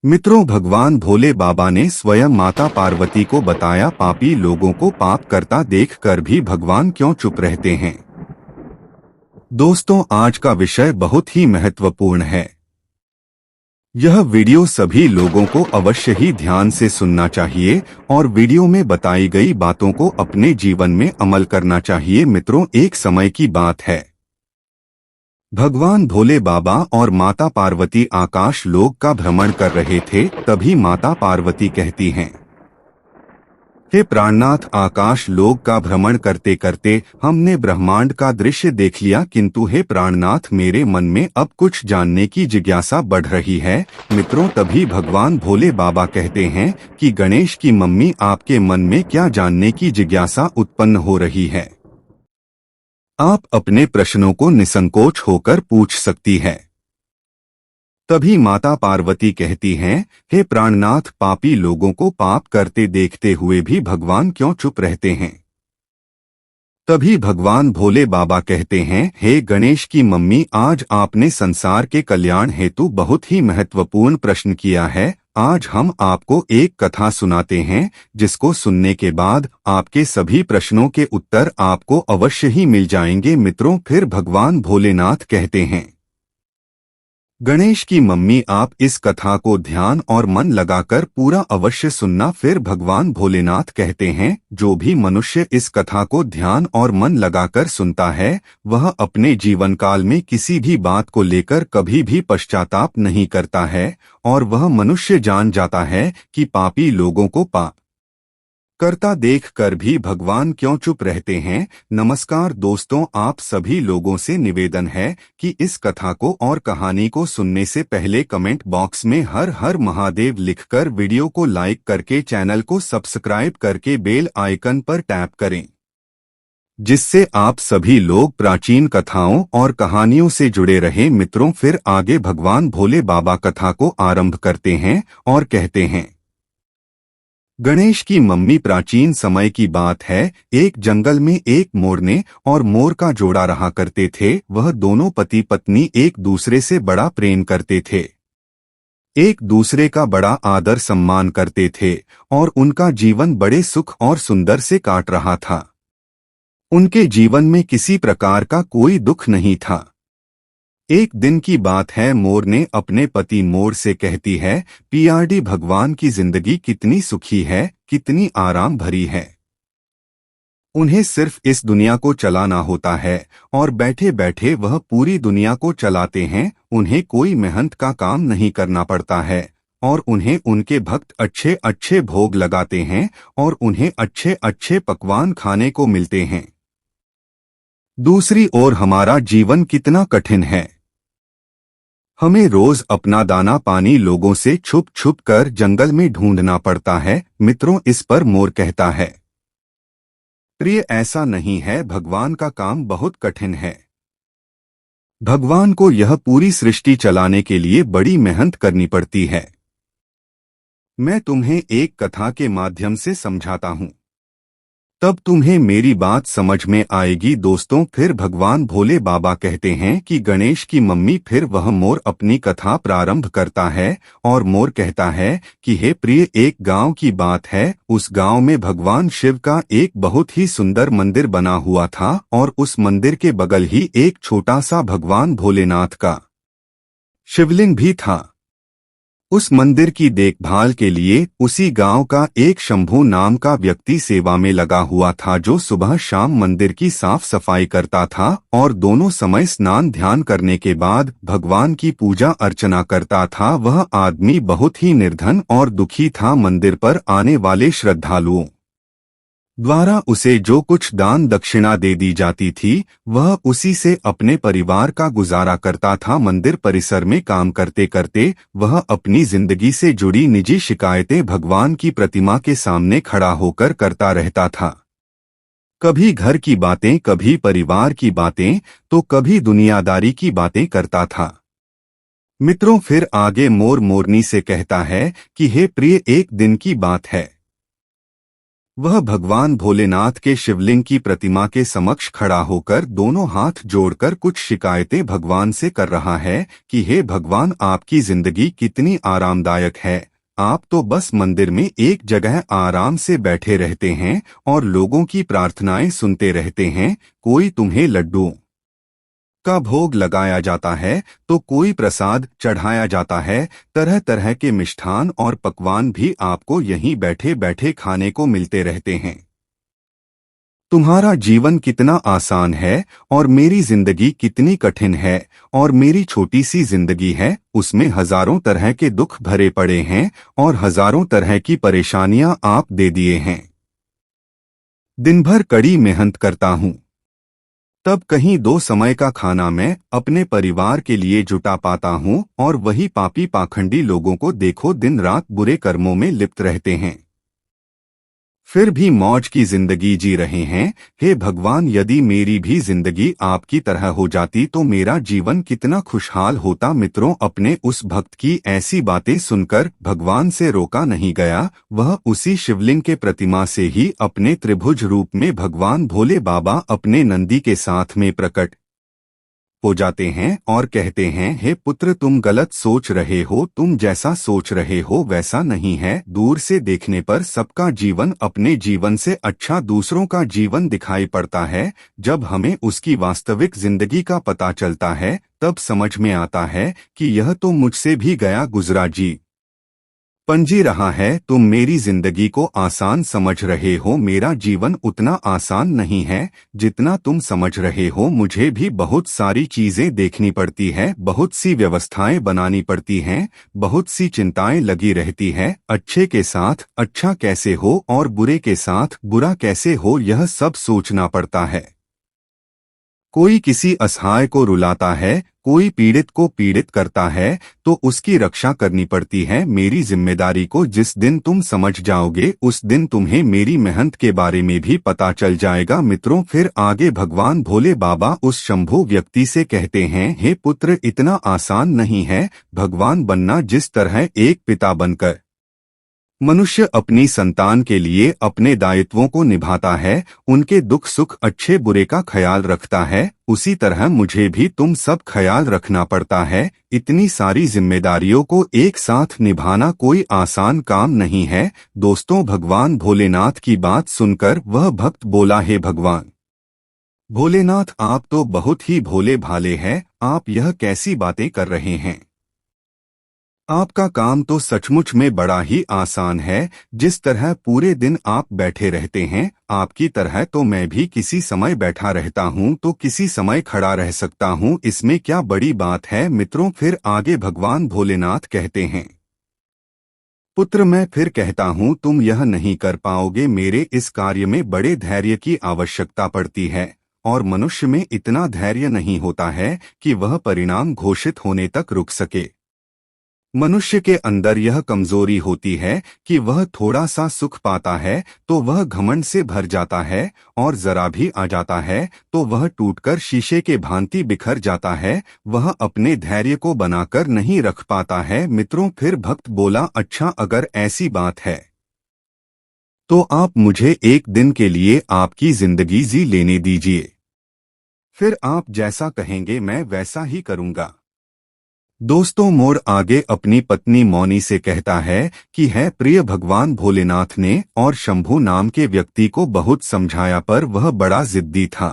मित्रों, भगवान भोले बाबा ने स्वयं माता पार्वती को बताया, पापी लोगों को पाप करता देखकर भी भगवान क्यों चुप रहते हैं। दोस्तों, आज का विषय बहुत ही महत्वपूर्ण है। यह वीडियो सभी लोगों को अवश्य ही ध्यान से सुनना चाहिए और वीडियो में बताई गई बातों को अपने जीवन में अमल करना चाहिए। मित्रों, एक समय की बात है, भगवान भोले बाबा और माता पार्वती आकाश लोक का भ्रमण कर रहे थे। तभी माता पार्वती कहती हैं, हे प्राणनाथ, आकाश लोक का भ्रमण करते करते हमने ब्रह्मांड का दृश्य देख लिया, किंतु हे प्राणनाथ, मेरे मन में अब कुछ जानने की जिज्ञासा बढ़ रही है। मित्रों, तभी भगवान भोले बाबा कहते हैं कि गणेश की मम्मी, आपके मन में क्या जानने की जिज्ञासा उत्पन्न हो रही है? आप अपने प्रश्नों को निसंकोच होकर पूछ सकती है। तभी माता पार्वती कहती हैं, हे प्राणनाथ, पापी लोगों को पाप करते देखते हुए भी भगवान क्यों चुप रहते हैं? तभी भगवान भोले बाबा कहते हैं, हे गणेश की मम्मी, आज आपने संसार के कल्याण हेतु बहुत ही महत्वपूर्ण प्रश्न किया है। आज हम आपको एक कथा सुनाते हैं, जिसको सुनने के बाद आपके सभी प्रश्नों के उत्तर आपको अवश्य ही मिल जाएंगे। मित्रों, फिर भगवान भोलेनाथ कहते हैं, गणेश की मम्मी, आप इस कथा को ध्यान और मन लगाकर पूरा अवश्य सुनना। फिर भगवान भोलेनाथ कहते हैं, जो भी मनुष्य इस कथा को ध्यान और मन लगाकर सुनता है, वह अपने जीवन काल में किसी भी बात को लेकर कभी भी पश्चाताप नहीं करता है और वह मनुष्य जान जाता है कि पापी लोगों को पाप करता देखकर भी भगवान क्यों चुप रहते हैं। नमस्कार दोस्तों, आप सभी लोगों से निवेदन है कि इस कथा को और कहानी को सुनने से पहले कमेंट बॉक्स में हर हर महादेव लिखकर वीडियो को लाइक करके चैनल को सब्सक्राइब करके बेल आइकन पर टैप करें, जिससे आप सभी लोग प्राचीन कथाओं और कहानियों से जुड़े रहें। मित्रों, फिर आगे भगवान भोले बाबा कथा को आरंभ करते हैं और कहते हैं, गणेश की मम्मी, प्राचीन समय की बात है। एक जंगल में एक मोरने और मोर का जोड़ा रहा करते थे। वह दोनों पति पत्नी एक दूसरे से बड़ा प्रेम करते थे, एक दूसरे का बड़ा आदर सम्मान करते थे और उनका जीवन बड़े सुख और सुंदर से काट रहा था। उनके जीवन में किसी प्रकार का कोई दुख नहीं था। एक दिन की बात है, मोर ने अपने पति मोर से कहती है, पियाडी, भगवान की जिंदगी कितनी सुखी है, कितनी आराम भरी है। उन्हें सिर्फ इस दुनिया को चलाना होता है और बैठे बैठे वह पूरी दुनिया को चलाते हैं। उन्हें कोई मेहनत का काम नहीं करना पड़ता है और उन्हें उनके भक्त अच्छे अच्छे भोग लगाते हैं और उन्हें अच्छे अच्छे पकवान खाने को मिलते हैं। दूसरी ओर हमारा जीवन कितना कठिन है। हमें रोज अपना दाना पानी लोगों से छुप छुप कर जंगल में ढूंढना पड़ता है। मित्रों, इस पर मोर कहता है, प्रिय, ऐसा नहीं है, भगवान का काम बहुत कठिन है। भगवान को यह पूरी सृष्टि चलाने के लिए बड़ी मेहनत करनी पड़ती है। मैं तुम्हें एक कथा के माध्यम से समझाता हूँ, तब तुम्हें मेरी बात समझ में आएगी। दोस्तों, फिर भगवान भोले बाबा कहते हैं कि गणेश की मम्मी, फिर वह मोर अपनी कथा प्रारंभ करता है और मोर कहता है कि हे प्रिय, एक गांव की बात है। उस गांव में भगवान शिव का एक बहुत ही सुंदर मंदिर बना हुआ था और उस मंदिर के बगल ही एक छोटा सा भगवान भोलेनाथ का शिवलिंग भी था। उस मंदिर की देखभाल के लिए उसी गांव का एक शंभू नाम का व्यक्ति सेवा में लगा हुआ था, जो सुबह शाम मंदिर की साफ सफाई करता था और दोनों समय स्नान ध्यान करने के बाद भगवान की पूजा अर्चना करता था। वह आदमी बहुत ही निर्धन और दुखी था। मंदिर पर आने वाले श्रद्धालुओं द्वारा उसे जो कुछ दान दक्षिणा दे दी जाती थी, वह उसी से अपने परिवार का गुजारा करता था। मंदिर परिसर में काम करते करते वह अपनी जिंदगी से जुड़ी निजी शिकायतें भगवान की प्रतिमा के सामने खड़ा होकर करता रहता था। कभी घर की बातें, कभी परिवार की बातें, तो कभी दुनियादारी की बातें करता था। मित्रों, फिर आगे मोर मोरनी से कहता है कि हे प्रिय, एक दिन की बात है। वह भगवान भोलेनाथ के शिवलिंग की प्रतिमा के समक्ष खड़ा होकर दोनों हाथ जोड़कर कुछ शिकायतें भगवान से कर रहा है कि हे भगवान, आपकी जिंदगी कितनी आरामदायक है। आप तो बस मंदिर में एक जगह आराम से बैठे रहते हैं और लोगों की प्रार्थनाएं सुनते रहते हैं। कोई तुम्हें लड्डू का भोग लगाया जाता है तो कोई प्रसाद चढ़ाया जाता है। तरह तरह के मिष्ठान और पकवान भी आपको यहीं बैठे बैठे खाने को मिलते रहते हैं। तुम्हारा जीवन कितना आसान है और मेरी जिंदगी कितनी कठिन है। और मेरी छोटी सी जिंदगी है, उसमें हजारों तरह के दुख भरे पड़े हैं और हजारों तरह की परेशानियां आप दे दिए हैं। दिन भर कड़ी मेहनत करता हूँ, तब कहीं दो समय का खाना मैं अपने परिवार के लिए जुटा पाता हूँ, और वही पापी पाखंडी लोगों को देखो दिन रात बुरे कर्मों में लिप्त रहते हैं, फिर भी मौज की जिंदगी जी रहे हैं। हे भगवान, यदि मेरी भी जिंदगी आपकी तरह हो जाती तो मेरा जीवन कितना खुशहाल होता। मित्रों, अपने उस भक्त की ऐसी बातें सुनकर भगवान से रोका नहीं गया। वह उसी शिवलिंग के प्रतिमा से ही अपने त्रिभुज रूप में भगवान भोले बाबा अपने नंदी के साथ में प्रकट हो जाते हैं और कहते हैं, हे पुत्र, तुम गलत सोच रहे हो। तुम जैसा सोच रहे हो वैसा नहीं है। दूर से देखने पर सबका जीवन अपने जीवन से अच्छा दूसरों का जीवन दिखाई पड़ता है। जब हमें उसकी वास्तविक जिंदगी का पता चलता है तब समझ में आता है कि यह तो मुझसे भी गया गुजरा जी पंजी रहा है। तुम मेरी जिंदगी को आसान समझ रहे हो, मेरा जीवन उतना आसान नहीं है जितना तुम समझ रहे हो। मुझे भी बहुत सारी चीजें देखनी पड़ती है, बहुत सी व्यवस्थाएं बनानी पड़ती हैं, बहुत सी चिंताएं लगी रहती है। अच्छे के साथ अच्छा कैसे हो और बुरे के साथ बुरा कैसे हो, यह सब सोचना पड़ता है। कोई किसी असहाय को रुलाता है, कोई पीड़ित को पीड़ित करता है तो उसकी रक्षा करनी पड़ती है। मेरी जिम्मेदारी को जिस दिन तुम समझ जाओगे उस दिन तुम्हें मेरी मेहनत के बारे में भी पता चल जाएगा। मित्रों, फिर आगे भगवान भोले बाबा उस शंभु व्यक्ति से कहते हैं, हे पुत्र, इतना आसान नहीं है भगवान बनना। जिस तरह एक पिता बनकर मनुष्य अपनी संतान के लिए अपने दायित्वों को निभाता है, उनके दुख सुख अच्छे बुरे का ख्याल रखता है, उसी तरह मुझे भी तुम सब ख्याल रखना पड़ता है। इतनी सारी जिम्मेदारियों को एक साथ निभाना कोई आसान काम नहीं है। दोस्तों, भगवान भोलेनाथ की बात सुनकर वह भक्त बोला, हे भगवान भोलेनाथ, आप तो बहुत ही भोले भाले हैं। आप यह कैसी बातें कर रहे हैं? आपका काम तो सचमुच में बड़ा ही आसान है। जिस तरह पूरे दिन आप बैठे रहते हैं, आपकी तरह तो मैं भी किसी समय बैठा रहता हूं तो किसी समय खड़ा रह सकता हूं। इसमें क्या बड़ी बात है? मित्रों, फिर आगे भगवान भोलेनाथ कहते हैं, पुत्र, मैं फिर कहता हूं, तुम यह नहीं कर पाओगे। मेरे इस कार्य में बड़े धैर्य की आवश्यकता पड़ती है और मनुष्य में इतना धैर्य नहीं होता है कि वह परिणाम घोषित होने तक रुक सके। मनुष्य के अंदर यह कमजोरी होती है कि वह थोड़ा सा सुख पाता है तो वह घमंड से भर जाता है, और जरा भी आ जाता है तो वह टूटकर शीशे के भांति बिखर जाता है। वह अपने धैर्य को बनाकर नहीं रख पाता है। मित्रों, फिर भक्त बोला, अच्छा, अगर ऐसी बात है तो आप मुझे एक दिन के लिए आपकी जिंदगी जी लेने दीजिए, फिर आप जैसा कहेंगे मैं वैसा ही करूंगा। दोस्तों, मोड़ आगे अपनी पत्नी मौनी से कहता है कि है प्रिय, भगवान भोलेनाथ ने और शंभू नाम के व्यक्ति को बहुत समझाया पर वह बड़ा जिद्दी था।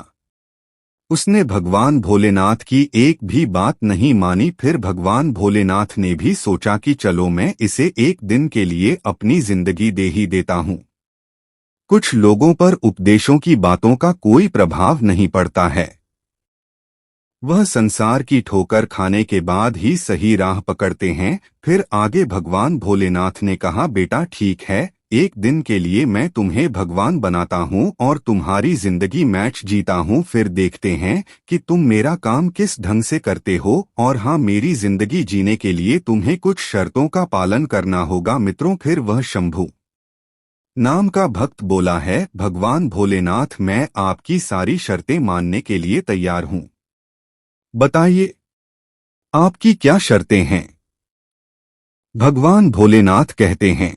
उसने भगवान भोलेनाथ की एक भी बात नहीं मानी। फिर भगवान भोलेनाथ ने भी सोचा कि चलो मैं इसे एक दिन के लिए अपनी जिंदगी दे ही देता हूँ। कुछ लोगों पर उपदेशों की बातों का कोई प्रभाव नहीं पड़ता है। वह संसार की ठोकर खाने के बाद ही सही राह पकड़ते हैं। फिर आगे भगवान भोलेनाथ ने कहा, बेटा ठीक है, एक दिन के लिए मैं तुम्हें भगवान बनाता हूँ और तुम्हारी जिंदगी मैच जीता हूँ। फिर देखते हैं कि तुम मेरा काम किस ढंग से करते हो। और हाँ, मेरी जिंदगी जीने के लिए तुम्हें कुछ शर्तों का पालन करना होगा। मित्रों, फिर वह शंभू नाम का भक्त बोला है, भगवान भोलेनाथ, मैं आपकी सारी शर्तें मानने के लिए तैयार हूँ। बताइए, आपकी क्या शर्तें हैं? भगवान भोलेनाथ कहते हैं,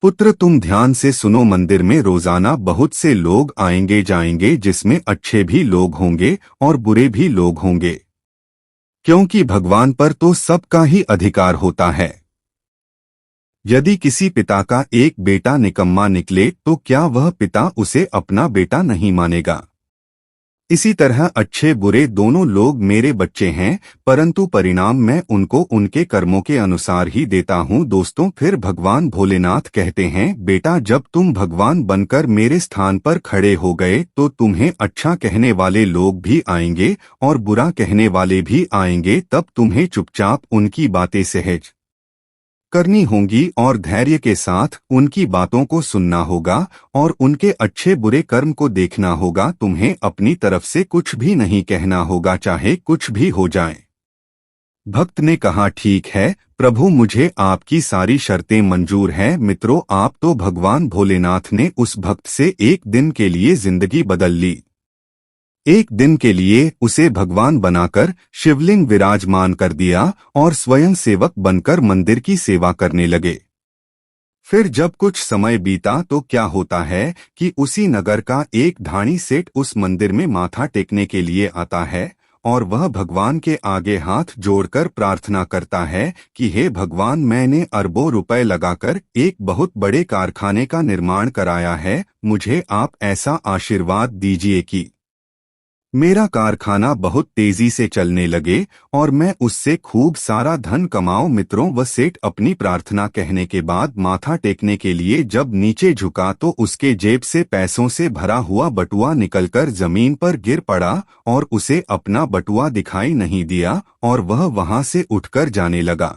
पुत्र तुम ध्यान से सुनो, मंदिर में रोजाना बहुत से लोग आएंगे जाएंगे, जिसमें अच्छे भी लोग होंगे और बुरे भी लोग होंगे, क्योंकि भगवान पर तो सबका ही अधिकार होता है। यदि किसी पिता का एक बेटा निकम्मा निकले तो क्या वह पिता उसे अपना बेटा नहीं मानेगा? इसी तरह अच्छे बुरे दोनों लोग मेरे बच्चे हैं, परंतु परिणाम मैं उनको उनके कर्मों के अनुसार ही देता हूँ। दोस्तों, फिर भगवान भोलेनाथ कहते हैं, बेटा जब तुम भगवान बनकर मेरे स्थान पर खड़े हो गए तो तुम्हें अच्छा कहने वाले लोग भी आएंगे और बुरा कहने वाले भी आएंगे, तब तुम्हें चुपचाप उनकी बातें सहज करनी होंगी और धैर्य के साथ उनकी बातों को सुनना होगा और उनके अच्छे बुरे कर्म को देखना होगा। तुम्हें अपनी तरफ से कुछ भी नहीं कहना होगा, चाहे कुछ भी हो जाए। भक्त ने कहा, ठीक है प्रभु, मुझे आपकी सारी शर्तें मंजूर हैं। मित्रों, आप तो भगवान भोलेनाथ ने उस भक्त से एक दिन के लिए जिंदगी बदल ली। एक दिन के लिए उसे भगवान बनाकर शिवलिंग विराजमान कर दिया और स्वयं सेवक बनकर मंदिर की सेवा करने लगे। फिर जब कुछ समय बीता तो क्या होता है कि उसी नगर का एक ढाणी सेठ उस मंदिर में माथा टेकने के लिए आता है और वह भगवान के आगे हाथ जोड़कर प्रार्थना करता है कि हे भगवान, मैंने अरबों रुपए लगाकर एक बहुत बड़े कारखाने का निर्माण कराया है, मुझे आप ऐसा आशीर्वाद दीजिए कि मेरा कारखाना बहुत तेजी से चलने लगे और मैं उससे खूब सारा धन कमाऊं। मित्रों, वह सेठ अपनी प्रार्थना कहने के बाद माथा टेकने के लिए जब नीचे झुका तो उसके जेब से पैसों से भरा हुआ बटुआ निकलकर जमीन पर गिर पड़ा और उसे अपना बटुआ दिखाई नहीं दिया और वह वहां से उठकर जाने लगा।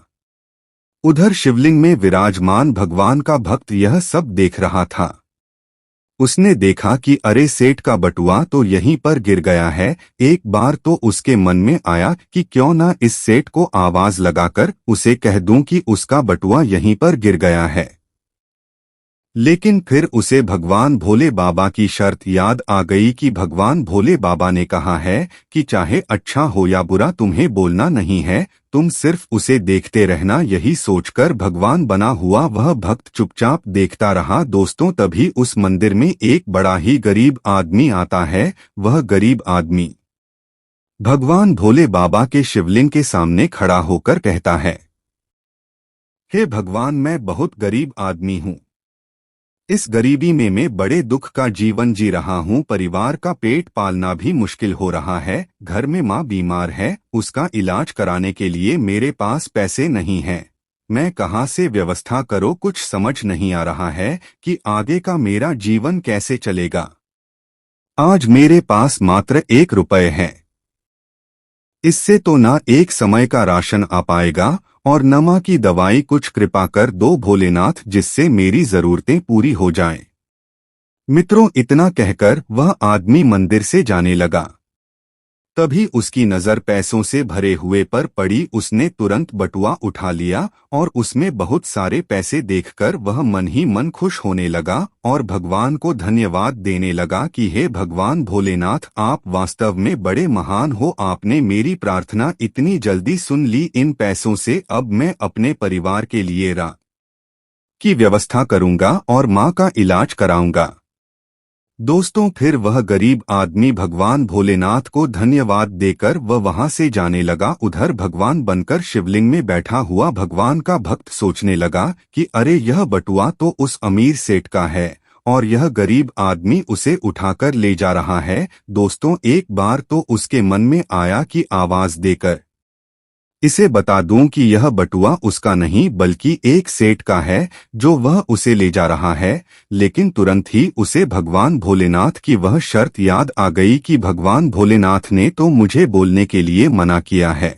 उधर शिवलिंग में विराजमान भगवान का भक्त यह सब देख रहा था। उसने देखा कि अरे, सेठ का बटुआ तो यहीं पर गिर गया है। एक बार तो उसके मन में आया कि क्यों ना इस सेठ को आवाज लगाकर उसे कह दूं कि उसका बटुआ यहीं पर गिर गया है। लेकिन फिर उसे भगवान भोले बाबा की शर्त याद आ गई कि भगवान भोले बाबा ने कहा है कि चाहे अच्छा हो या बुरा तुम्हें बोलना नहीं है, तुम सिर्फ उसे देखते रहना। यही सोचकर भगवान बना हुआ वह भक्त चुपचाप देखता रहा। दोस्तों, तभी उस मंदिर में एक बड़ा ही गरीब आदमी आता है। वह गरीब आदमी भगवान भोले बाबा के शिवलिंग के सामने खड़ा होकर कहता है, हे भगवान, मैं बहुत गरीब आदमी हूँ। इस गरीबी में मैं बड़े दुख का जीवन जी रहा हूँ। परिवार का पेट पालना भी मुश्किल हो रहा है। घर में माँ बीमार है, उसका इलाज कराने के लिए मेरे पास पैसे नहीं हैं। मैं कहाँ से व्यवस्था करो, कुछ समझ नहीं आ रहा है कि आगे का मेरा जीवन कैसे चलेगा। आज मेरे पास मात्र 1 रुपये है। इससे तो ना एक समय का राशन आ पाएगा और न माँ की दवाई। कुछ कृपा कर दो भोलेनाथ, जिससे मेरी जरूरतें पूरी हो जाएं। मित्रों, इतना कहकर वह आदमी मंदिर से जाने लगा। तभी उसकी नजर पैसों से भरे हुए पर पड़ी। उसने तुरंत बटुआ उठा लिया और उसमें बहुत सारे पैसे देखकर वह मन ही मन खुश होने लगा और भगवान को धन्यवाद देने लगा कि हे भगवान भोलेनाथ, आप वास्तव में बड़े महान हो। आपने मेरी प्रार्थना इतनी जल्दी सुन ली। इन पैसों से अब मैं अपने परिवार के लिए की व्यवस्था करूंगा और माँ का इलाज कराऊंगा। दोस्तों, फिर वह गरीब आदमी भगवान भोलेनाथ को धन्यवाद देकर वह वहां से जाने लगा। उधर भगवान बनकर शिवलिंग में बैठा हुआ भगवान का भक्त सोचने लगा कि अरे, यह बटुआ तो उस अमीर सेठ का है और यह गरीब आदमी उसे उठाकर ले जा रहा है। दोस्तों, एक बार तो उसके मन में आया कि आवाज देकर इसे बता दूं कि यह बटुआ उसका नहीं बल्कि एक सेठ का है जो वह उसे ले जा रहा है। लेकिन तुरंत ही उसे भगवान भोलेनाथ की वह शर्त याद आ गई कि भगवान भोलेनाथ ने तो मुझे बोलने के लिए मना किया है।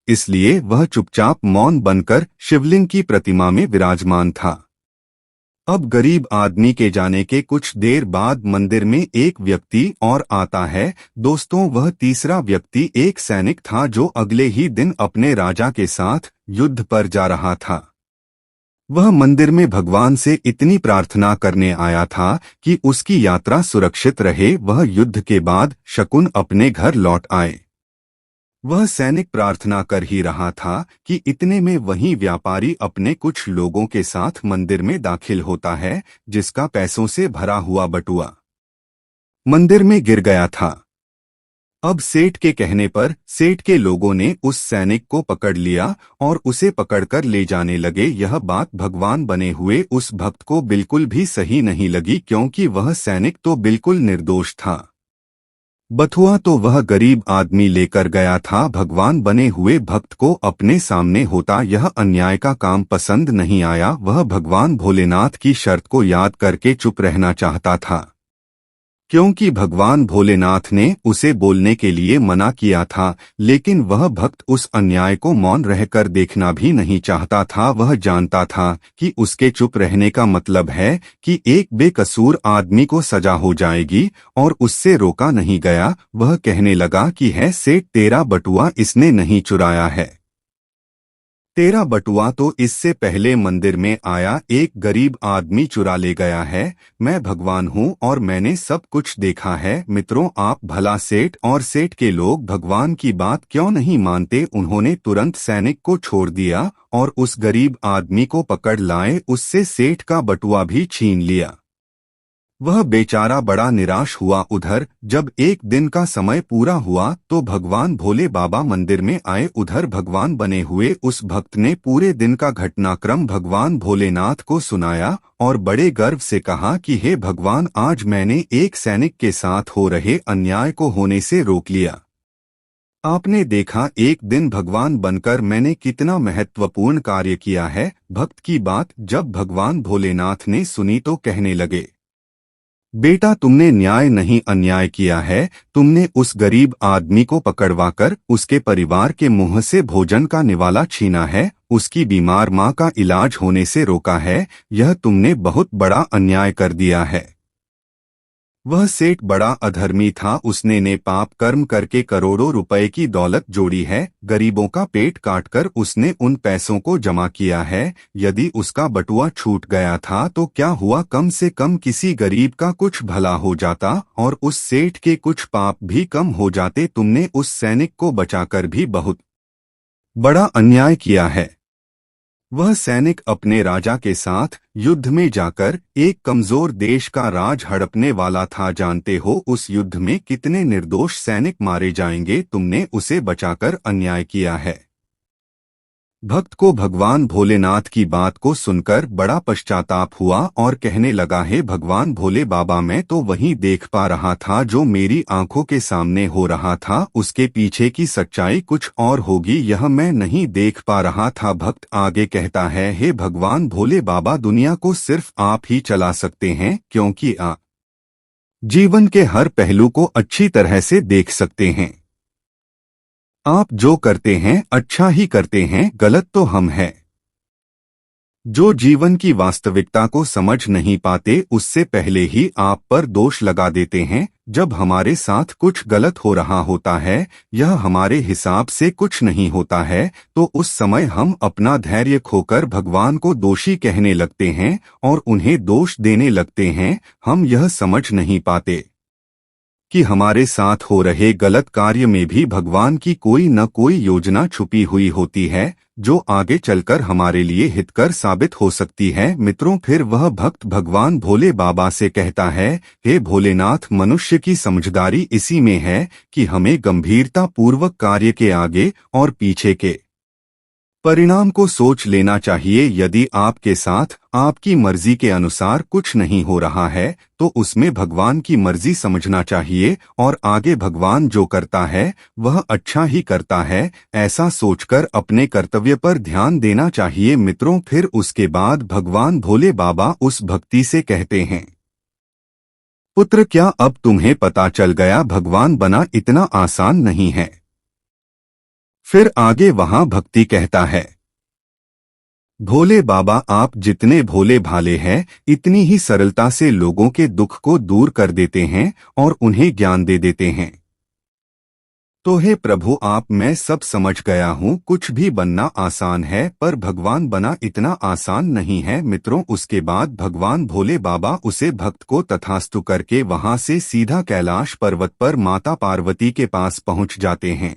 इसलिए वह चुपचाप मौन बनकर शिवलिंग की प्रतिमा में विराजमान था। अब गरीब आदमी के जाने के कुछ देर बाद मंदिर में एक व्यक्ति और आता है। दोस्तों, वह तीसरा व्यक्ति एक सैनिक था जो अगले ही दिन अपने राजा के साथ युद्ध पर जा रहा था। वह मंदिर में भगवान से इतनी प्रार्थना करने आया था कि उसकी यात्रा सुरक्षित रहे, वह युद्ध के बाद शकुन अपने घर लौट आए। वह सैनिक प्रार्थना कर ही रहा था कि इतने में वही व्यापारी अपने कुछ लोगों के साथ मंदिर में दाखिल होता है, जिसका पैसों से भरा हुआ बटुआ मंदिर में गिर गया था। अब सेठ के कहने पर सेठ के लोगों ने उस सैनिक को पकड़ लिया और उसे पकड़कर ले जाने लगे। यह बात भगवान बने हुए उस भक्त को बिल्कुल भी सही नहीं लगी, क्योंकि वह सैनिक तो बिल्कुल निर्दोष था। बथुआ तो वह गरीब आदमी लेकर गया था। भगवान बने हुए भक्त को अपने सामने होता यह अन्याय का काम पसंद नहीं आया। वह भगवान भोलेनाथ की शर्त को याद करके चुप रहना चाहता था, क्योंकि भगवान भोलेनाथ ने उसे बोलने के लिए मना किया था, लेकिन वह भक्त उस अन्याय को मौन रहकर देखना भी नहीं चाहता था। वह जानता था कि उसके चुप रहने का मतलब है कि एक बेकसूर आदमी को सजा हो जाएगी, और उससे रोका नहीं गया। वह कहने लगा कि है सेठ, तेरा बटुआ इसने नहीं चुराया है। तेरा बटुआ तो इससे पहले मंदिर में आया एक गरीब आदमी चुरा ले गया है। मैं भगवान हूँ और मैंने सब कुछ देखा है। मित्रों, आप भला सेठ और सेठ के लोग भगवान की बात क्यों नहीं मानते? उन्होंने तुरंत सैनिक को छोड़ दिया और उस गरीब आदमी को पकड़ लाए, उससे सेठ का बटुआ भी छीन लिया। वह बेचारा बड़ा निराश हुआ। उधर जब एक दिन का समय पूरा हुआ तो भगवान भोले बाबा मंदिर में आए। उधर भगवान बने हुए उस भक्त ने पूरे दिन का घटनाक्रम भगवान भोलेनाथ को सुनाया और बड़े गर्व से कहा कि हे भगवान, आज मैंने एक सैनिक के साथ हो रहे अन्याय को होने से रोक लिया। आपने देखा एक दिन भगवान बनकर मैंने कितना महत्वपूर्ण कार्य किया है। भक्त की बात जब भगवान भोलेनाथ ने सुनी तो कहने लगे, बेटा, तुमने न्याय नहीं अन्याय किया है। तुमने उस गरीब आदमी को पकड़वाकर उसके परिवार के मुंह से भोजन का निवाला छीना है, उसकी बीमार माँ का इलाज होने से रोका है। यह तुमने बहुत बड़ा अन्याय कर दिया है। वह सेठ बड़ा अधर्मी था। उसने ने पाप कर्म करके करोड़ों रुपए की दौलत जोड़ी है। गरीबों का पेट काटकर उसने उन पैसों को जमा किया है। यदि उसका बटुआ छूट गया था तो क्या हुआ, कम से कम किसी गरीब का कुछ भला हो जाता और उस सेठ के कुछ पाप भी कम हो जाते। तुमने उस सैनिक को बचाकर भी बहुत बड़ा अन्याय किया है। वह सैनिक अपने राजा के साथ युद्ध में जाकर एक कमजोर देश का राज हड़पने वाला था। जानते हो उस युद्ध में कितने निर्दोष सैनिक मारे जाएंगे? तुमने उसे बचाकर अन्याय किया है। भक्त को भगवान भोलेनाथ की बात को सुनकर बड़ा पश्चाताप हुआ और कहने लगा, हे भगवान भोले बाबा, मैं तो वही देख पा रहा था जो मेरी आंखों के सामने हो रहा था। उसके पीछे की सच्चाई कुछ और होगी, यह मैं नहीं देख पा रहा था। भक्त आगे कहता है, हे भगवान भोले बाबा, दुनिया को सिर्फ आप ही चला सकते हैं, क्योंकि आप जीवन के हर पहलू को अच्छी तरह से देख सकते हैं। आप जो करते हैं अच्छा ही करते हैं, गलत तो हम हैं। जो जीवन की वास्तविकता को समझ नहीं पाते, उससे पहले ही आप पर दोष लगा देते हैं। जब हमारे साथ कुछ गलत हो रहा होता है, यह हमारे हिसाब से कुछ नहीं होता है, तो उस समय हम अपना धैर्य खोकर भगवान को दोषी कहने लगते हैं और उन्हें दोष देने लगते हैं। हम यह समझ नहीं पाते कि हमारे साथ हो रहे गलत कार्य में भी भगवान की कोई न कोई योजना छुपी हुई होती है, जो आगे चलकर हमारे लिए हितकर साबित हो सकती है। मित्रों, फिर वह भक्त भगवान भोले बाबा से कहता है, हे भोलेनाथ, मनुष्य की समझदारी इसी में है कि हमें गंभीरता पूर्वक कार्य के आगे और पीछे के परिणाम को सोच लेना चाहिए। यदि आपके साथ आपकी मर्जी के अनुसार कुछ नहीं हो रहा है तो उसमें भगवान की मर्जी समझना चाहिए और आगे भगवान जो करता है वह अच्छा ही करता है, ऐसा सोचकर अपने कर्तव्य पर ध्यान देना चाहिए। मित्रों, फिर उसके बाद भगवान भोले बाबा उस भक्ति से कहते हैं, पुत्र, क्या अब तुम्हें पता चल गया भगवान बना इतना आसान नहीं है? फिर आगे वहां भक्ति कहता है, भोले बाबा, आप जितने भोले भाले हैं, इतनी ही सरलता से लोगों के दुख को दूर कर देते हैं और उन्हें ज्ञान दे देते हैं। तो हे प्रभु, मैं सब समझ गया हूँ। कुछ भी बनना आसान है, पर भगवान बना इतना आसान नहीं है। मित्रों, उसके बाद भगवान भोले बाबा उसे भक्त को तथास्तु करके वहां से सीधा कैलाश पर्वत पर माता पार्वती के पास पहुंच जाते हैं।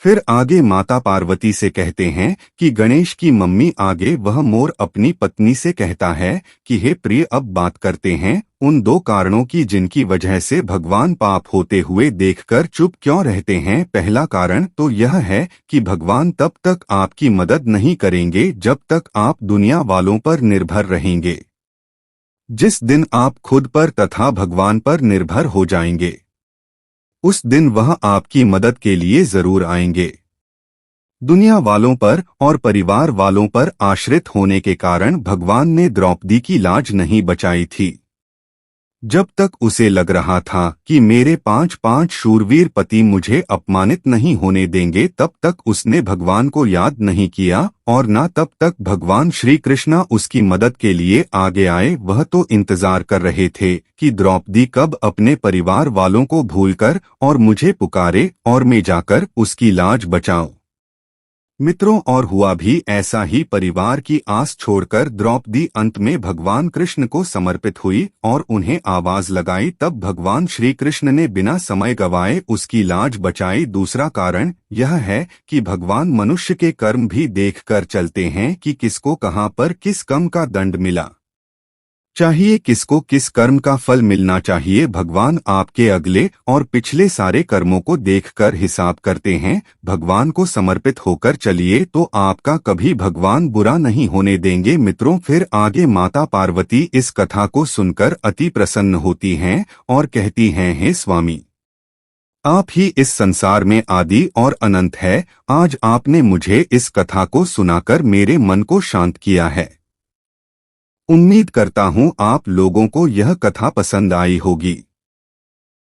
फिर आगे माता पार्वती से कहते हैं कि गणेश की मम्मी आगे वह मोर अपनी पत्नी से कहता है कि हे प्रिय, अब बात करते हैं उन दो कारणों की जिनकी वजह से भगवान पाप होते हुए देखकर चुप क्यों रहते हैं। पहला कारण तो यह है कि भगवान तब तक आपकी मदद नहीं करेंगे जब तक आप दुनिया वालों पर निर्भर रहेंगे। जिस दिन आप खुद पर तथा भगवान पर निर्भर हो जाएंगे, उस दिन वह आपकी मदद के लिए जरूर आएंगे। दुनिया वालों पर और परिवार वालों पर आश्रित होने के कारण भगवान ने द्रौपदी की लाज नहीं बचाई थी। जब तक उसे लग रहा था कि मेरे 5 शूरवीर पति मुझे अपमानित नहीं होने देंगे, तब तक उसने भगवान को याद नहीं किया और न तब तक भगवान श्री कृष्ण उसकी मदद के लिए आगे आए। वह तो इंतजार कर रहे थे कि द्रौपदी कब अपने परिवार वालों को भूलकर और मुझे पुकारे और मैं जाकर उसकी लाज बचाऊं। मित्रों, और हुआ भी ऐसा ही। परिवार की आस छोड़कर द्रौपदी अंत में भगवान कृष्ण को समर्पित हुई और उन्हें आवाज लगाई। तब भगवान श्री कृष्ण ने बिना समय गवाए उसकी लाज बचाई। दूसरा कारण यह है कि भगवान मनुष्य के कर्म भी देखकर चलते हैं कि किसको कहां पर किस कर्म का दंड मिला चाहिए, किसको किस कर्म का फल मिलना चाहिए। भगवान आपके अगले और पिछले सारे कर्मों को देखकर हिसाब करते हैं। भगवान को समर्पित होकर चलिए तो आपका कभी भगवान बुरा नहीं होने देंगे। मित्रों, फिर आगे माता पार्वती इस कथा को सुनकर अति प्रसन्न होती हैं और कहती हैं, हे स्वामी, आप ही इस संसार में आदि और अनंत है। आज आपने मुझे इस कथा को सुनाकर मेरे मन को शांत किया है। उम्मीद करता हूँ आप लोगों को यह कथा पसंद आई होगी।